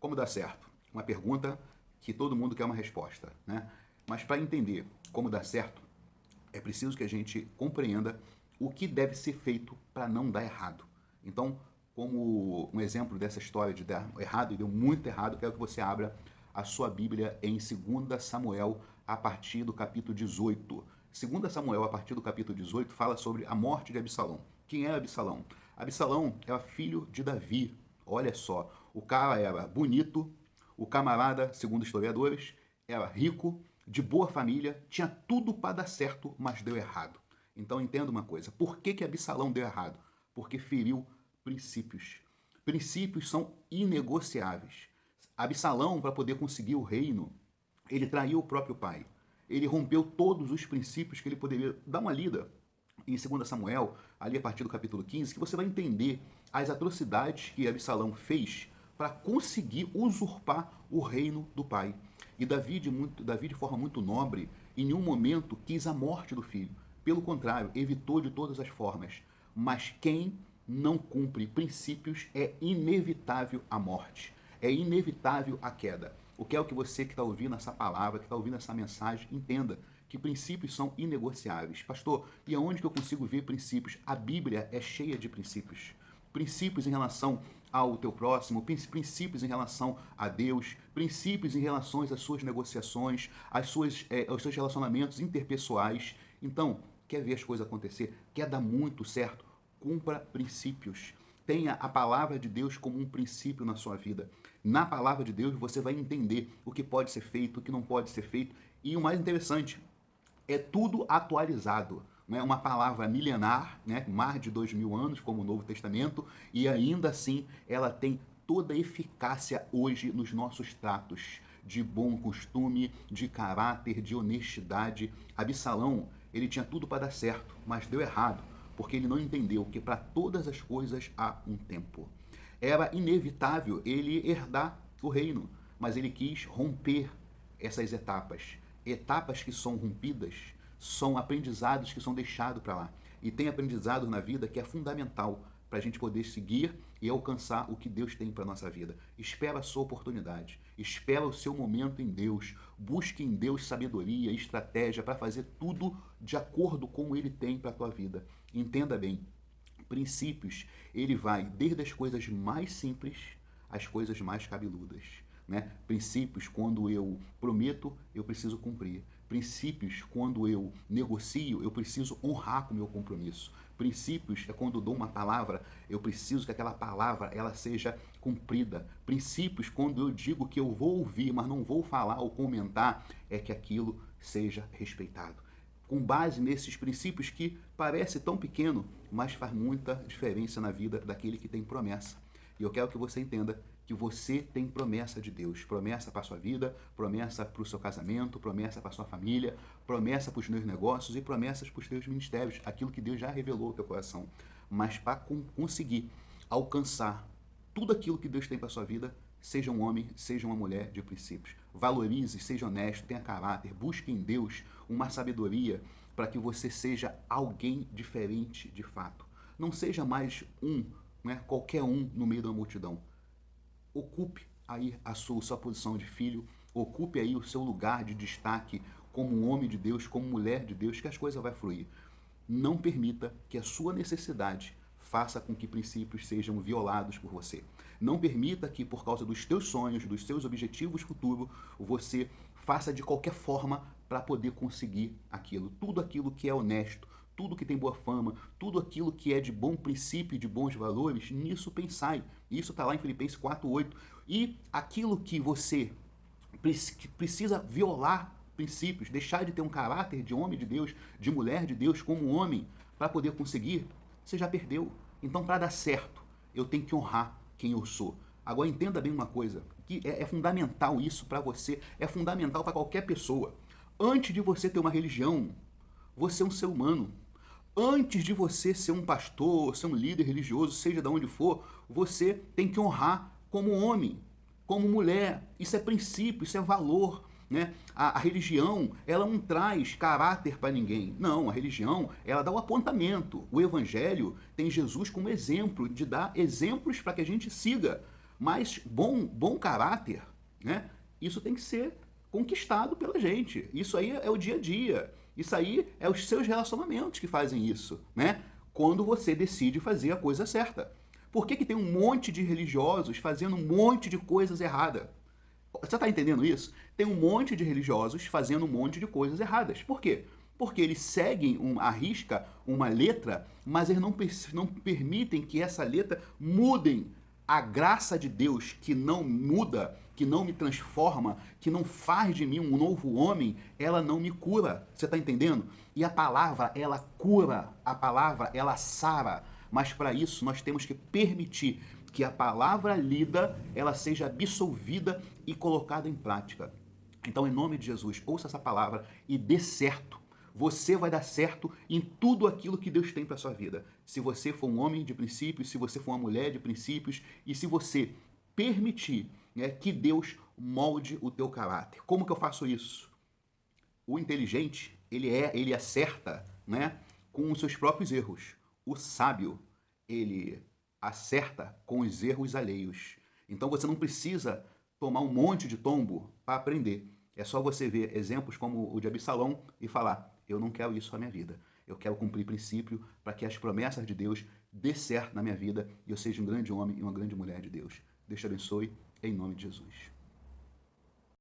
Como dar certo? Uma pergunta que todo mundo quer uma resposta, né? Mas para entender como dar certo, é preciso que a gente compreenda o que deve ser feito para não dar errado. Então, como um exemplo dessa história de dar errado e deu muito errado, quero que você abra a sua Bíblia em 2 Samuel, a partir do capítulo 18. 2 Samuel, a partir do capítulo 18, fala sobre a morte de Absalão. Quem é Absalão? Absalão era filho de Davi. Olha só, o cara era bonito, o camarada, segundo historiadores, era rico, de boa família, tinha tudo para dar certo, mas deu errado. Então entenda uma coisa, por que Absalão deu errado? Porque feriu princípios. Princípios são inegociáveis. Absalão, para poder conseguir o reino, ele traiu o próprio pai. Ele rompeu todos os princípios que ele poderia. Dar uma lida em 2 Samuel, ali a partir do capítulo 15, que você vai entender as atrocidades que Absalão fez para conseguir usurpar o reino do pai. E Davi, de forma muito nobre, em nenhum momento quis a morte do filho. Pelo contrário, evitou de todas as formas. Mas quem não cumpre princípios é inevitável a morte. É inevitável a queda. O que é o que você que está ouvindo essa palavra, que está ouvindo essa mensagem, entenda que princípios são inegociáveis. Pastor, e aonde que eu consigo ver princípios? A Bíblia é cheia de princípios. Princípios em relação ao teu próximo, princípios em relação a Deus, princípios em relação às suas negociações, aos seus relacionamentos interpessoais. Então, quer ver as coisas acontecer? Quer dar muito certo? Cumpra princípios. Tenha a palavra de Deus como um princípio na sua vida. Na palavra de Deus você vai entender o que pode ser feito, o que não pode ser feito. E o mais interessante, é tudo atualizado. Não é uma palavra milenar, né? Mais de 2000 anos, como o Novo Testamento, e ainda assim ela tem toda a eficácia hoje nos nossos tratos de bom costume, de caráter, de honestidade. Absalão, ele tinha tudo para dar certo, mas deu errado, porque ele não entendeu que para todas as coisas há um tempo. Era inevitável ele herdar o reino, mas ele quis romper essas etapas. Etapas que são rompidas são aprendizados que são deixados para lá. E tem aprendizado na vida que é fundamental para a gente poder seguir e alcançar o que Deus tem para a nossa vida. Espera a sua oportunidade, espera o seu momento em Deus, busque em Deus sabedoria, estratégia para fazer tudo de acordo com o Ele tem para a tua vida. Entenda bem, princípios, ele vai desde as coisas mais simples às coisas mais cabeludas. Né? Princípios, quando eu prometo, eu preciso cumprir. Princípios, quando eu negocio, eu preciso honrar com o meu compromisso. Princípios é quando eu dou uma palavra, eu preciso que aquela palavra ela seja cumprida. Princípios, quando eu digo que eu vou ouvir, mas não vou falar ou comentar, é que aquilo seja respeitado. Com base nesses princípios que parece tão pequeno, mas faz muita diferença na vida daquele que tem promessa. E eu quero que você entenda que você tem promessa de Deus, promessa para a sua vida, promessa para o seu casamento, promessa para a sua família, promessa para os meus negócios e promessas para os teus ministérios, aquilo que Deus já revelou ao teu coração. Mas para conseguir alcançar tudo aquilo que Deus tem para a sua vida, seja um homem, seja uma mulher de princípios. Valorize, seja honesto, tenha caráter, busque em Deus uma sabedoria para que você seja alguém diferente de fato. Não seja mais qualquer um no meio da multidão. Ocupe aí a sua posição de filho, ocupe aí o seu lugar de destaque como um homem de Deus, como mulher de Deus, que as coisas vão fluir. Não permita que a sua necessidade faça com que princípios sejam violados por você. Não permita que, por causa dos teus sonhos, dos seus objetivos futuros, você faça de qualquer forma para poder conseguir aquilo. Tudo aquilo que é honesto, tudo que tem boa fama, tudo aquilo que é de bom princípio e de bons valores, nisso pensai. Isso está lá em Filipenses 4:8. E aquilo que você precisa violar princípios, deixar de ter um caráter de homem de Deus, de mulher de Deus como homem, para poder conseguir, você já perdeu. Então, para dar certo, eu tenho que honrar quem eu sou. Agora, entenda bem uma coisa, que é fundamental isso para você, é fundamental para qualquer pessoa. Antes de você ter uma religião, você é um ser humano. Antes de você ser um pastor, ser um líder religioso, seja de onde for, você tem que honrar como homem, como mulher. Isso é princípio, isso é valor. Né? A religião, ela não traz caráter para ninguém. Não, a religião, ela dá o apontamento. O evangelho tem Jesus como exemplo, de dar exemplos para que a gente siga. Mas bom caráter, né? Isso tem que ser conquistado pela gente. Isso aí é o dia a dia. Isso aí é os seus relacionamentos que fazem isso, né? Quando você decide fazer a coisa certa. Por que tem um monte de religiosos fazendo um monte de coisas erradas? Você está entendendo isso? Tem um monte de religiosos fazendo um monte de coisas erradas. Por quê? Porque eles seguem à risca uma letra, mas eles não permitem que essa letra mudem a graça de Deus, que não muda, que não me transforma, que não faz de mim um novo homem, ela não me cura. Você está entendendo? E a palavra, ela cura, a palavra, ela sara. Mas para isso nós temos que permitir que a palavra lida, ela seja absolvida e colocada em prática. Então, em nome de Jesus, ouça essa palavra e dê certo. Você vai dar certo em tudo aquilo que Deus tem para sua vida. Se você for um homem de princípios, se você for uma mulher de princípios e se você permitir, né, que Deus molde o teu caráter. Como que eu faço isso? O inteligente, ele acerta, né, com os seus próprios erros. O sábio, ele acerta com os erros alheios. Então você não precisa tomar um monte de tombo para aprender. É só você ver exemplos como o de Absalão e falar: eu não quero isso na minha vida. Eu quero cumprir princípio para que as promessas de Deus dê certo na minha vida e eu seja um grande homem e uma grande mulher de Deus. Deus te abençoe, em nome de Jesus.